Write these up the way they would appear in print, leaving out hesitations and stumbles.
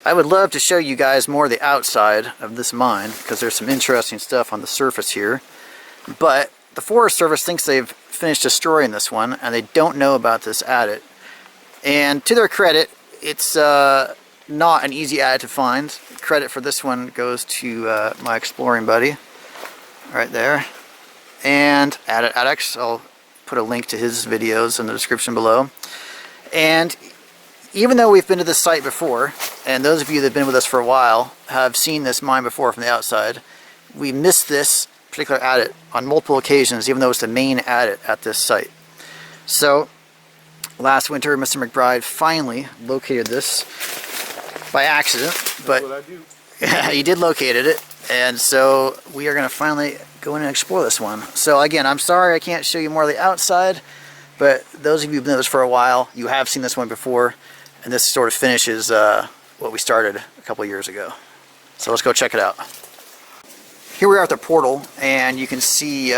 I would love to show you guys more of the outside of this mine because there's some interesting stuff on the surface here. But the Forest Service thinks they've finished destroying this one and they don't know about this adit. And to their credit, it's not an easy adit to find. Credit for this one goes to my exploring buddy right there. And Adit Addicts, I'll put a link to his videos in the description below. And even though we've been to this site before, and those of you that have been with us for a while have seen this mine before from the outside, we missed this particular adit on multiple occasions, even though it's the main adit at this site. So last winter, Mr. McBride finally located this by accident, but he did locate it, and so we are going to finally go in and explore this one. So again, I'm sorry I can't show you more of the outside, but those of you who've been with us for a while, you have seen this one before, and this sort of finishes what we started a couple years ago. So let's go check it out. Here we are at the portal, and you can see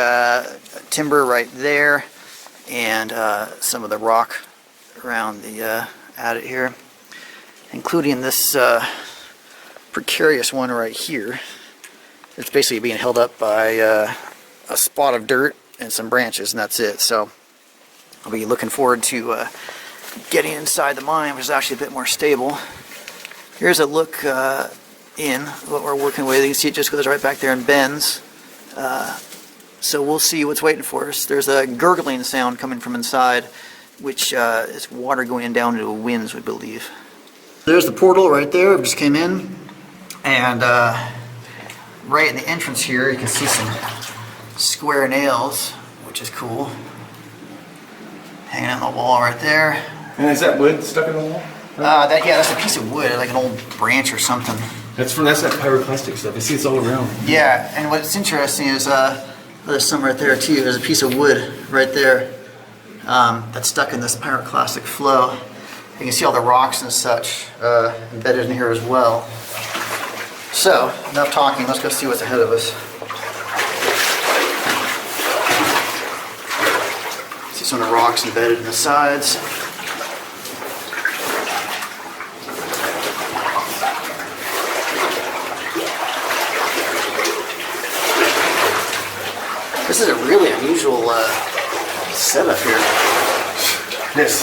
timber right there, and some of the rock around the adit here, including this precarious one right here. It's basically being held up by a spot of dirt and some branches, and that's it. So I'll be looking forward to getting inside the mine, which is actually a bit more stable. Here's a look in what we're working with. You can see it just goes right back there and bends. So we'll see what's waiting for us. There's a gurgling sound coming from inside, which is water going down into the winds, we believe. There's the portal right there. We just came in, and right in the entrance here you can see some square nails, which is cool, hanging on the wall right there. And is that wood stuck in the wall? Yeah, that's a piece of wood, like an old branch or something. That's that pyroclastic stuff. I see it's all around. Yeah, and what's interesting is there's some right there too. There's a piece of wood right there that's stuck in this pyroclastic flow. You can see all the rocks and such embedded in here as well. So, enough talking, let's go see what's ahead of us. See some of the rocks embedded in the sides. This is a really unusual setup here. Yes,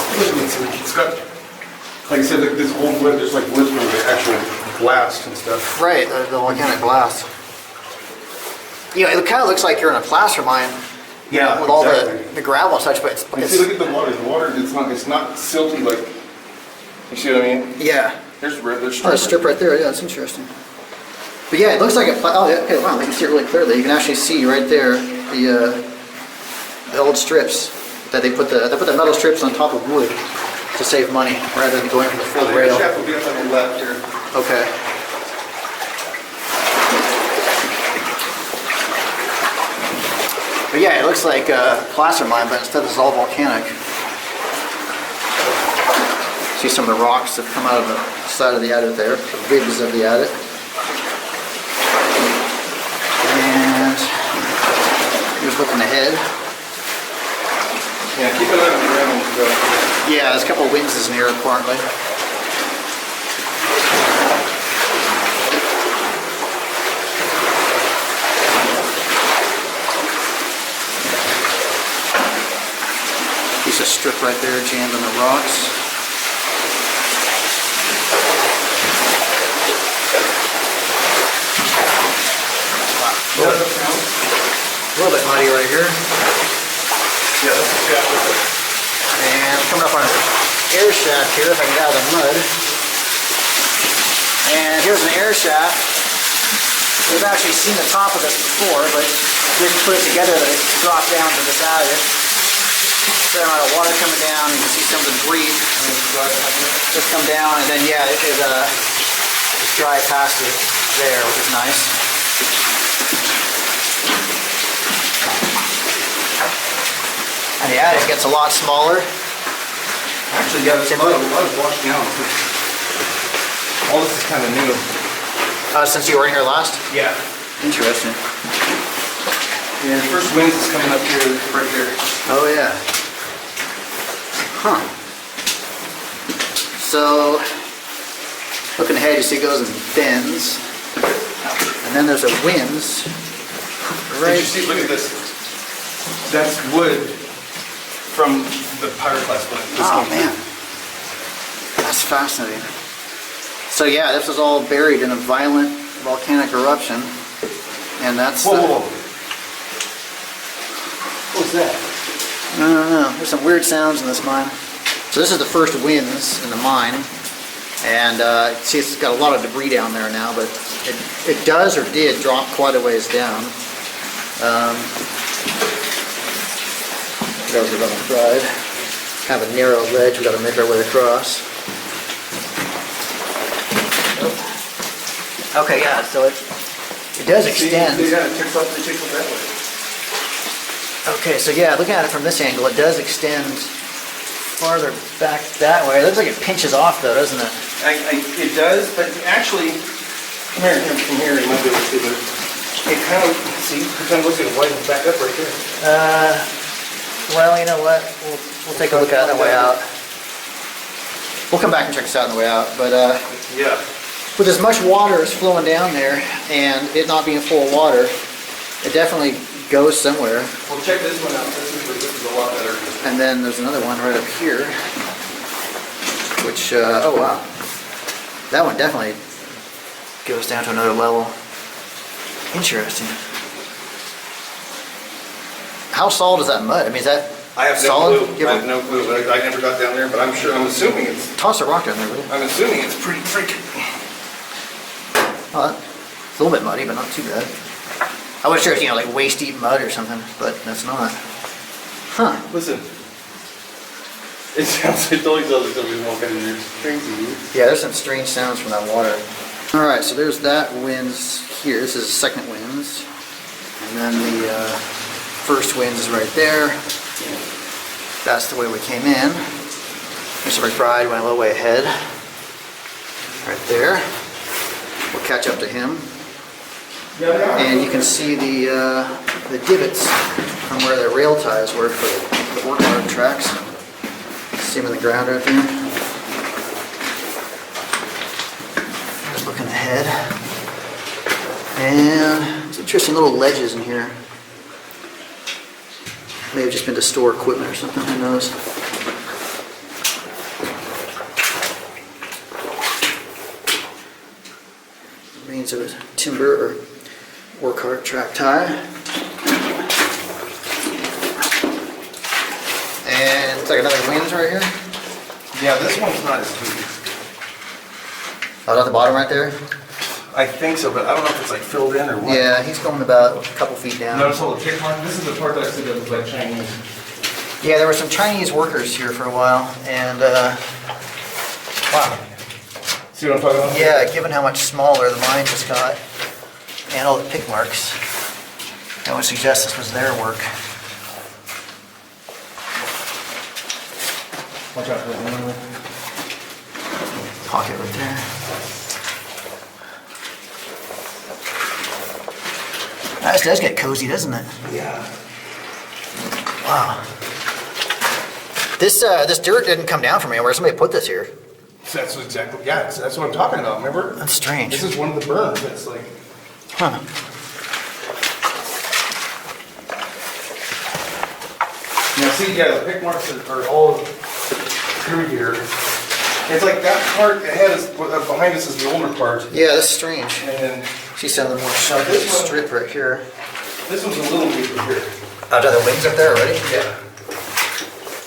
it's got, like I said, like this old wood, there's like wood from the actual blast and stuff. Right, the volcanic blast. You know, it kind of looks like you're in a placer mine. Yeah, with all exactly. the gravel and such, but it's see, look at the water. The water, it's not silty like. You see what I mean? Yeah. There's a strip right there. Yeah, that's interesting. But yeah, it looks like oh, yeah, okay, wow, you can see it really clearly. You can actually see right there the old strips that they put the metal strips on top of wood to save money rather than going for the full rail. The shaft will be up on the left here. Okay. But yeah, it looks like a placer mine, but instead it's all volcanic. See some of the rocks that come out of the side of the adit there, the ribs of the adit. And here's looking ahead. Yeah, keep an eye on the ground and stuff. Yeah, there's a couple of winds in here apparently. Piece of strip right there jammed on the rocks. A little bit muddy right here. Yeah, that's the shaft. And coming up on an air shaft here if I can get out of the mud. And here's an air shaft. We've actually seen the top of this before, but didn't put it together that it dropped down to this adit. Fair amount of water coming down. You can see some of the debris just come down, and then yeah, it just dry past it there, which is nice. And the attic gets a lot smaller. Actually, yeah, there's a lot of washed down. All this is kind of new. Since you were in here last? Yeah. Interesting. Yeah, the first winds is coming up here, right here. Oh yeah. Huh. So, Looking ahead, you see it goes and bends. And then there's a winds. Did you see, look at this. That's wood from the pyroclast when this Oh came man, that's fascinating. So yeah, this was all buried in a violent volcanic eruption, and that's. Whoa, whoa, whoa. What was that? I don't know. There's some weird sounds in this mine. So this is the first winds in the mine, and see it's got a lot of debris down there now, but it does or did drop quite a ways down. That was about to ride. Kind of a narrow ledge, we got to make our way across. Okay, yeah, so it does extend. Yeah, it takes off that way. Okay, so yeah, looking at it from this angle, it does extend farther back that way. It looks like it pinches off though, doesn't it? It does, but actually, from here, you might be able to see, but it kind of, see, it kind of looks like it widens back up right there. Well, you know what? We'll take a look at it on the way out. We'll come back and check this out on the way out, but yeah. with as much water as flowing down there and it not being full of water, it definitely goes somewhere. Well, check this one out. This is a lot better. And then there's another one right up here, which, oh wow. That one definitely goes down to another level. Interesting. How solid is that mud? I mean, is that I have no solid? clue. I have no clue. I never got down there, but I'm assuming it's. Toss a rock down there, will you? I'm assuming it's pretty freaking. Oh, it's a little bit muddy, but not too bad. I was sure it's, you know, like waist deep mud or something, but that's not. Huh. Listen. It sounds like somebody's walking in there. Crazy. Yeah, there's some strange sounds from that water. Alright, so there's that winds here. This is the second winds. And then the first winds is right there. That's the way we came in. Mr. McBride went a little way ahead. Right there. We'll catch up to him. And you can see the divots from where the rail ties were for the work hard tracks. See them in the ground right there. Just looking ahead. And there's interesting little ledges in here. May have just been to store equipment or something, who knows. Remains of a timber or work hard track tie. And it's like another winds right here. Yeah, this one's not as deep. Oh, at the bottom right there? I think so, but I don't know if it's like filled in or what. Yeah, he's going about a couple feet down. Notice all the kick marks? This is the part that I said that was like Chinese. Yeah, there were some Chinese workers here for a while, and Wow. See what I'm talking about? yeah, given how much smaller the mine just got, and all the pick marks, that would suggest this was their work. Watch out for that one. Pocket right there. This does get cozy, doesn't it? Yeah. Wow. This dirt didn't come down from anywhere. Somebody put this here. That's exactly, yeah, that's what I'm talking about, remember? That's strange. This is one of the berms that's like. Huh. Now see, yeah, the pick marks are all through here. It's like that part ahead is, behind us is the older part. Yeah, that's strange. And then See some of the more sharp This one- strip right here. this one's a little deeper here. Oh, are the wings up there already? Yeah.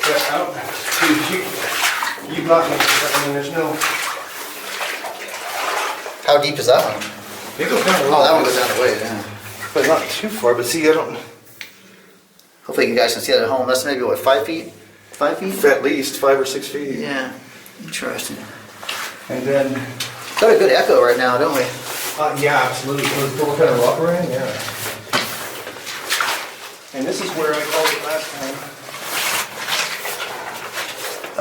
Yeah, out. You've not, I mean, there's no. How deep is that one? It goes down a Oh, little. that one goes down the way, yeah. But not too far, but see, I don't. Hopefully you guys can see that at home. That's maybe, what, 5 feet? 5 feet? At least 5 or 6 feet. Yeah. Interesting. And then. Got a good echo right now, don't we? Yeah, absolutely. What kind of rock we're in? Yeah. And this is where I called it last time.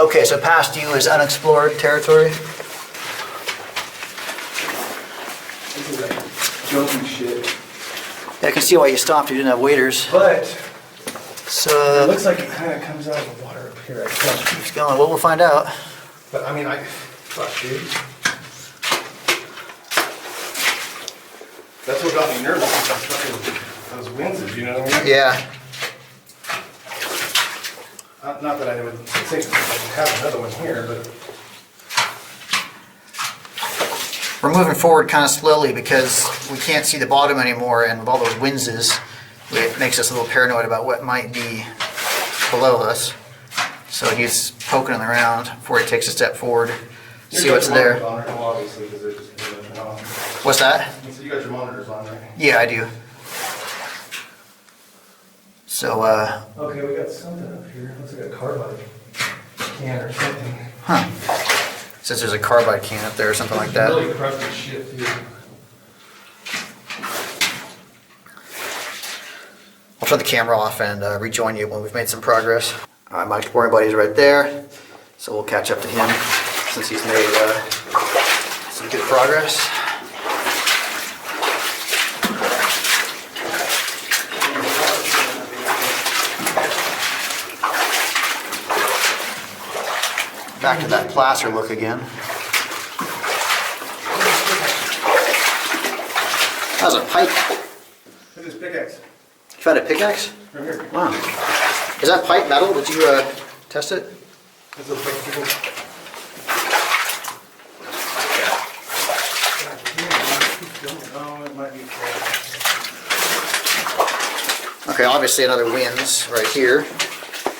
Okay, so past you is unexplored territory. This is like jumping shit. Yeah, I can see why you stopped. You didn't have waders. But So, it looks like it kind of comes out of the water up here. I think. keeps going. Well, we'll find out. But I mean, fuck, dude. That's what got me nervous. Those winds, you know what I mean? Yeah. Not that I would think I could have another one here, but We're moving forward kind of slowly because we can't see the bottom anymore, and with all those winds, it makes us a little paranoid about what might be below us. So he's poking around before he takes a step forward, see what's there. Obviously, because they're just turn on. What's that? So you got your monitors on, right? Yeah, I do. So, Okay, we got something up here. Looks like a carbide can or something. huh. Says there's a carbide can up there or something like that. Really crusty shit, too. I'll turn the camera off and rejoin you when we've made some progress. All right, my exploring buddy's right there, so we'll catch up to him since he's made some good progress. Back to that placer look again. That was a pipe. Look at this pickaxe. You found a pickaxe? Right here. Wow. Is that pipe metal? Did you test it? This looks like a pickle. Oh, it might be. Okay, obviously another winds right here.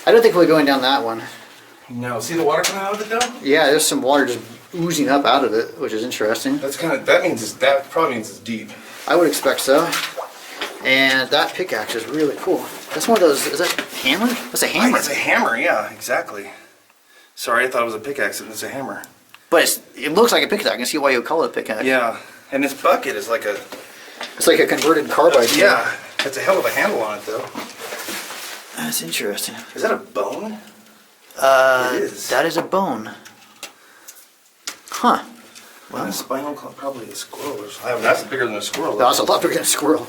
I don't think we're going down that one. No, see the water coming out of it though? Yeah, there's some water just oozing up out of it, which is interesting. That probably means it's deep. I would expect so. And that pickaxe is really cool. That's one of those, is that hammer? That's a hammer. It's a hammer, yeah, exactly. Sorry, I thought it was a pickaxe and it's a hammer. But it looks like a pickaxe. I can see why you would call it a pickaxe. Yeah, and this bucket is like a... It's like a converted carbide. Yeah, it's a hell of a handle on it though. That's interesting. Is that a bone? It is. That is a bone. Huh. Well, a spinal cord, probably a squirrel or something. That's bigger than a squirrel. That's a lot bigger than a squirrel.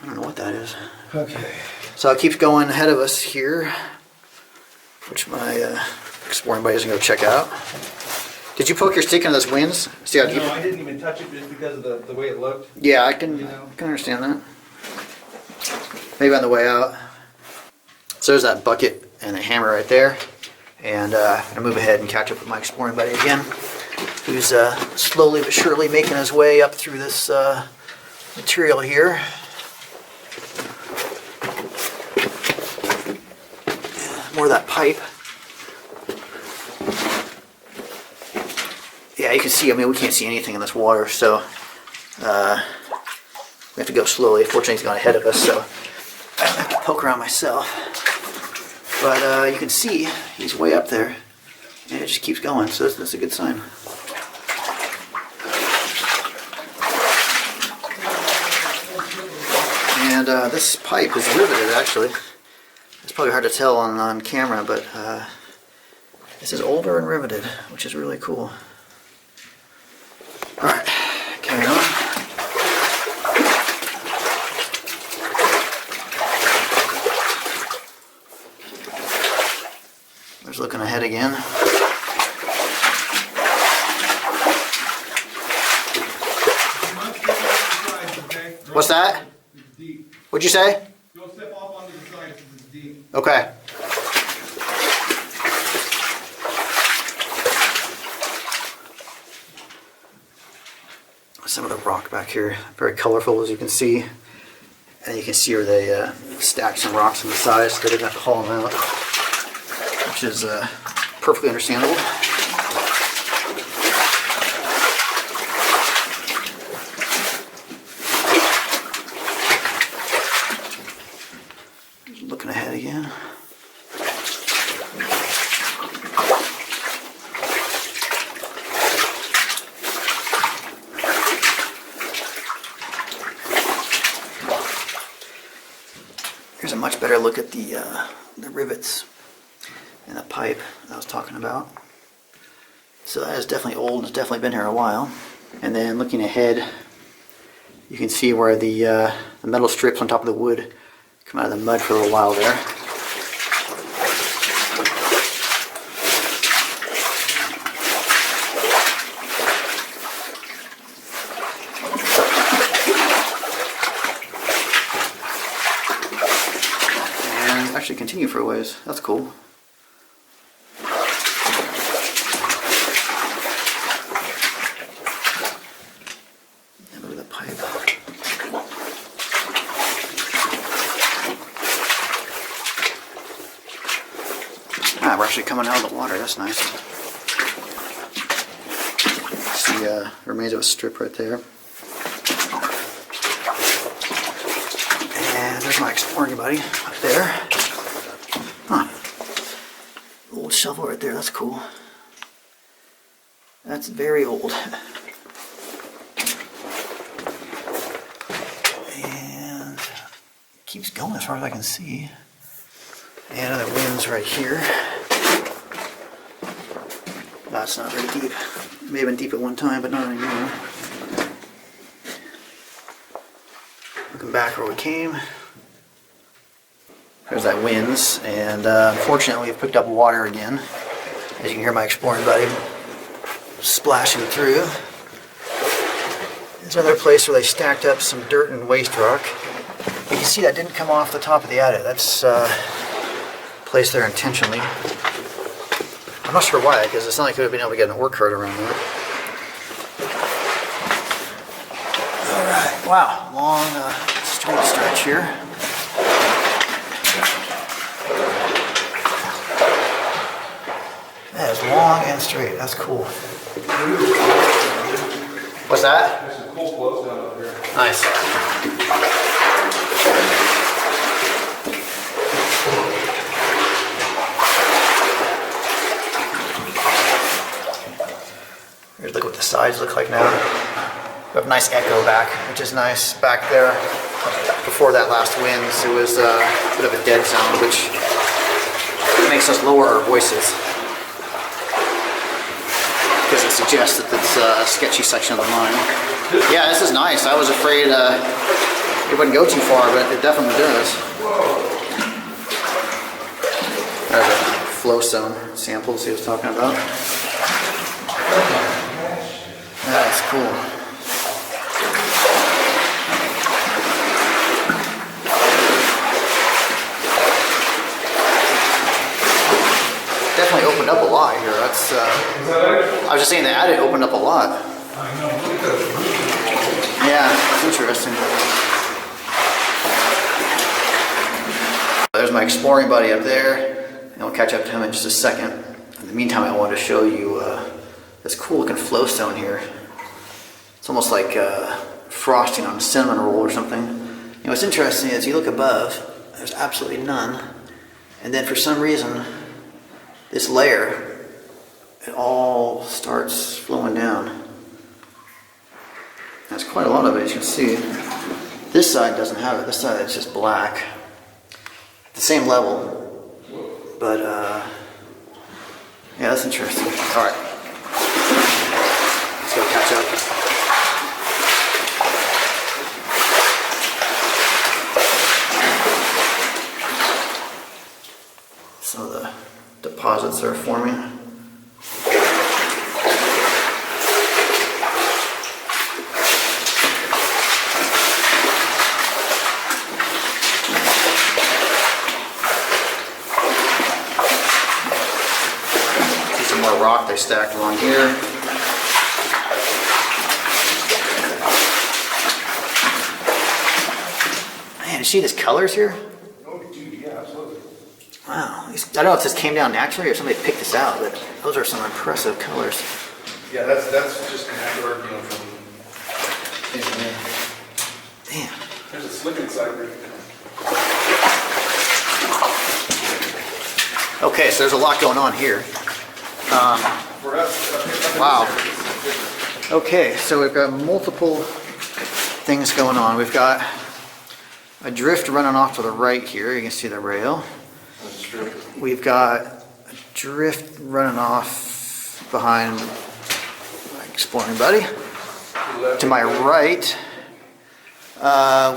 I don't know what that is. Okay. So it keeps going ahead of us here, which my exploring buddy is going to go check out. Did you poke your stick into those winds? See how deep? No, I didn't even touch it just because of the way it looked. Yeah, I can understand that. Maybe on the way out. So there's that bucket and a hammer right there. And I'm going to move ahead and catch up with my exploring buddy again, who's slowly but surely making his way up through this material here. More of that pipe. Yeah, you can see, I mean, we can't see anything in this water, so we have to go slowly. Fortunately, he's gone ahead of us, so I don't have to poke around myself. But you can see he's way up there, and it just keeps going, so that's a good sign. And this pipe is riveted, actually. It's probably hard to tell on camera, but this is older and riveted, which is really cool. Alright, carry on. There's looking ahead again. What's that? What'd you say? Don't step off onto the side since it's deep. Okay. Some of the rock back here, very colorful as you can see. And you can see where they stacked some rocks on the side so they didn't have to haul them out, which is perfectly understandable. Looking ahead again. Here's a much better look at the rivets and the pipe I was talking about. So that is definitely old and it's definitely been here a while. And then looking ahead, you can see where the metal strips on top of the wood come out of the mud for a little while there. actually continue for a ways. That's cool. And look at the pipe. Ah, we're actually coming out of the water. That's nice. See, remains of a strip right there. And there's my exploring buddy up there. Huh. Old shovel right there. That's cool. That's very old. And it keeps going as far as I can see. And other winds right here. That's not very deep. It may have been deep at one time, but not anymore. Looking back where we came. There's that winds, and unfortunately we've picked up water again. As you can hear my exploring buddy splashing through. There's another place where they stacked up some dirt and waste rock. You can see that didn't come off the top of the adit. That's placed there intentionally. I'm not sure why, because it's not like we would have been able to get an ore cart around there. Alright, wow, long straight stretch here. That is long and straight, that's cool. What's that? There's some cool floats down up here. Nice. Here's look what the sides look like now. We have a nice echo back, which is nice. Back there, before that last winds, it was a bit of a dead zone, which makes us lower our voices. Because it suggests that it's a sketchy section of the mine. Yeah, this is nice. I was afraid it wouldn't go too far, but it definitely does. There's a flow zone samples he was talking about. That's cool. Definitely opened up a lot here. That's. I was just saying the adit opened up a lot. Yeah, it's interesting. There's my exploring buddy up there, and we'll catch up to him in just a second. In the meantime, I wanted to show you this cool looking flowstone here. It's almost like frosting on a cinnamon roll or something. You know, what's interesting is you look above, there's absolutely none, and then for some reason, this layer, it all starts flowing down. That's quite a lot of it, as you can see. This side doesn't have it. This side is just black. The same level, but yeah, that's interesting. All right, let's go catch up. So the deposits are forming. See some more rock they stacked along here. Man, you see these colors here? Oh, dude, yeah, absolutely. Wow, I don't know if this came down naturally or somebody picked this out, but those are some impressive colors. Yeah, that's just natural, you know, from. Damn. There's a slick inside there. Okay, so there's a lot going on here. For us, Wow. Okay, so we've got multiple things going on. We've got a drift running off to the right here. You can see the rail. That's true. We've got a drift running off behind my exploring buddy. To my right,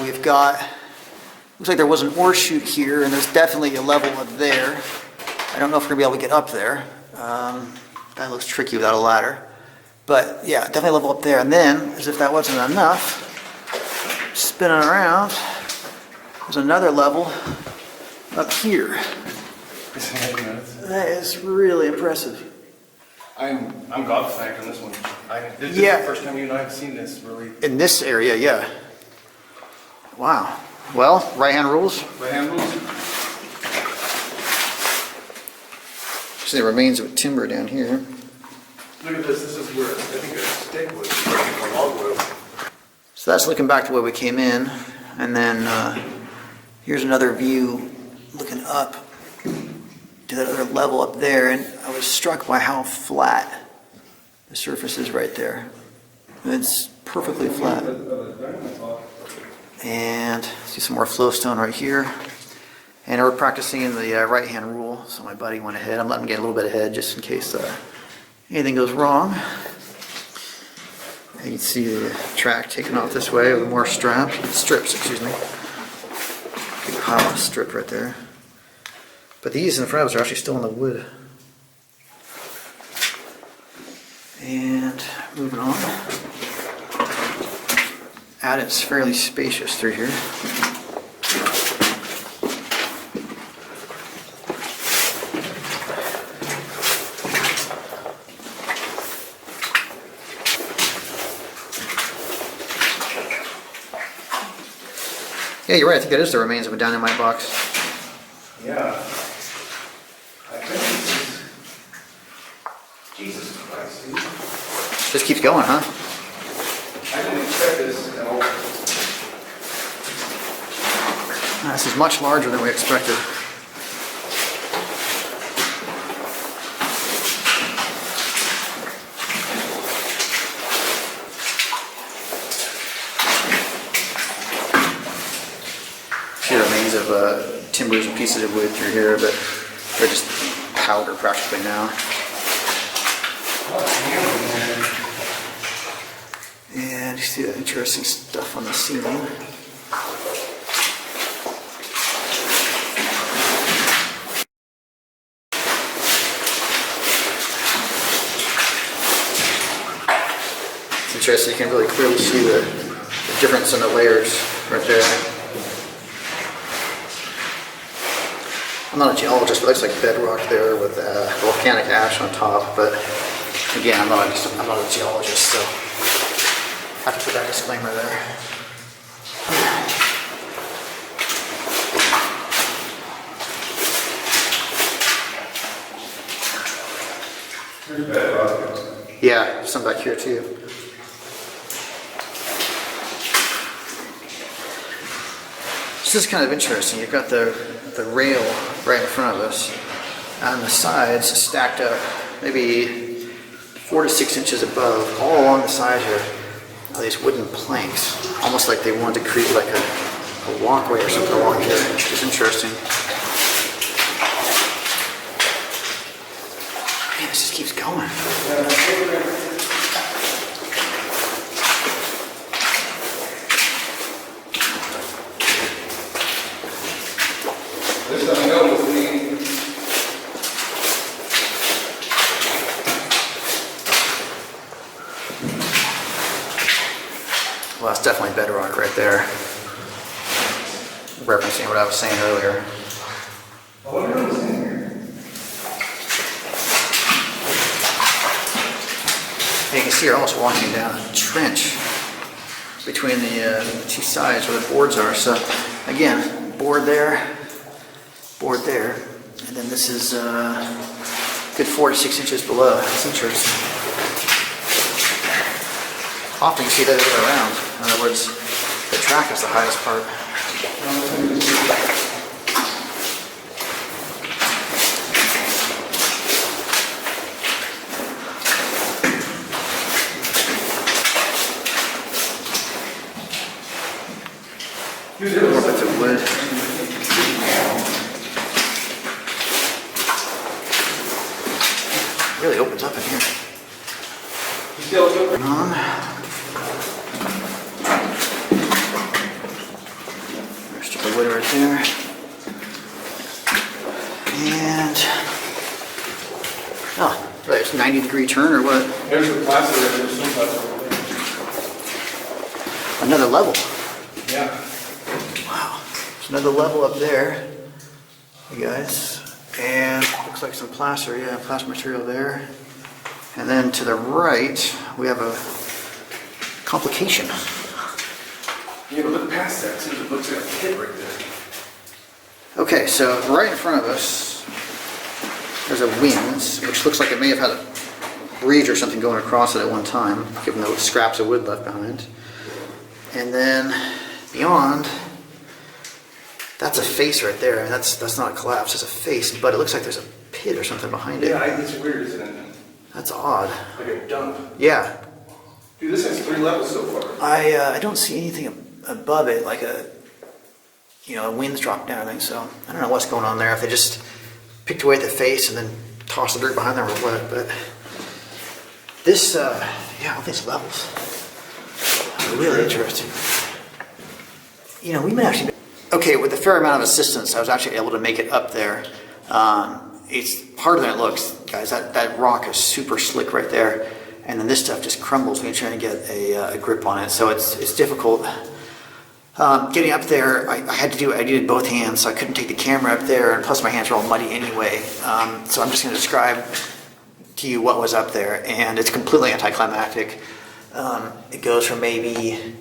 we've got, looks like there was an ore chute here, and there's definitely a level up there. I don't know if we're going to be able to get up there. That looks tricky without a ladder. But yeah, definitely a level up there. And then, as if that wasn't enough, spinning around, there's another level up here. That is really impressive. I'm gobsmacked on this one. This is Yeah. the first time you and I have seen this, really. In this area, yeah. Wow. Well, right hand rules. Right hand rules. See the remains of timber down here. Look at this. This is where I think a stick was, a log was. So that's looking back to where we came in. And then here's another view looking up to that other level up there. And I was struck by how flat the surface is right there. It's perfectly flat. And see some more flowstone right here. And we're practicing the right hand rule. So my buddy went ahead. I'm letting him get a little bit ahead just in case anything goes wrong. You can see the track taken off this way with more strips, excuse me. Big pile of strip right there. But these in front of us are actually still in the wood. And moving on. It's fairly spacious through here. Yeah, you're right. I think that is the remains of a dynamite box. Yeah. I think this is... Jesus Christ, dude. Just keeps going, huh? I didn't expect this at all. This is much larger than we expected. See the remains of timbers and pieces of wood through here, but they're just powder practically now. And you see the interesting stuff on the ceiling. It's interesting, you can really clearly see the difference in the layers right there. I'm not a geologist, but it looks like bedrock there with volcanic ash on top, but again, I'm not a geologist, so I have to put that disclaimer there. There's bedrock. Yeah, some back here too. This is kind of interesting. You've got the rail right in front of us, and the sides stacked up maybe 4 to 6 inches above, all along the side here, are these wooden planks, almost like they wanted to create like a walkway or something along here, which is interesting. Man, this just keeps going. There's something else with me. Well, that's definitely bedrock right there. Referencing what I was saying earlier. I wonder what's in here. And you can see you're almost walking down a trench between the two sides where the boards are. So again, board there, and then this is good 4 to 6 inches below. That's interesting. Often you see that other way around. In other words, the track is the highest part. More bits of wood. Really opens up in here. There's the wood right there. And oh, it's 90-degree turn or what? There's the plaster and there's some plaster. Another level. Yeah. Wow. There's another level up there. you guys. And looks like some plaster, yeah, plaster material there. And then to the right, we have a complication. Yeah, but look past that too. It looks like a pit right there. Okay, so right in front of us, there's a winze, which looks like it may have had a bridge or something going across it at one time, given the scraps of wood left behind. And then beyond, that's a face right there. And that's not a collapse, it's a face, but it looks like there's a pit or something behind it. Yeah, it's weird, isn't it? That's odd. Like a dump. Yeah. Dude, this has 3 levels so far. I don't see anything above it, like a winds drop down, I think so. I don't know what's going on there, if they just picked away at the face and then tossed the dirt behind them or what, but this, all these levels are really interesting. We may actually, okay, with a fair amount of assistance, I was actually able to make it up there. It's harder than it looks, guys. That rock is super slick right there, and then this stuff just crumbles when you're trying to get a grip on it, so it's difficult. Getting up there, I needed both hands, so I couldn't take the camera up there, and plus my hands are all muddy anyway. So I'm just going to describe to you what was up there, and it's completely anticlimactic. It goes from maybe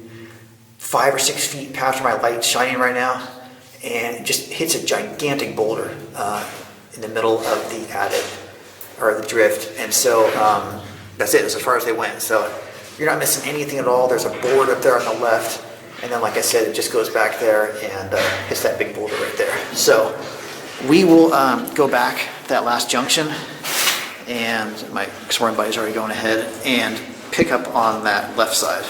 5 or 6 feet past where my light's shining right now, and it just hits a gigantic boulder in the middle of the adit, or the drift, and so that's it, that's as far as they went. So you're not missing anything at all. There's a board up there on the left, and then, like I said, it just goes back there and hits that big boulder right there. So we will go back that last junction, and my exploring buddy's already going ahead, and pick up on that left side.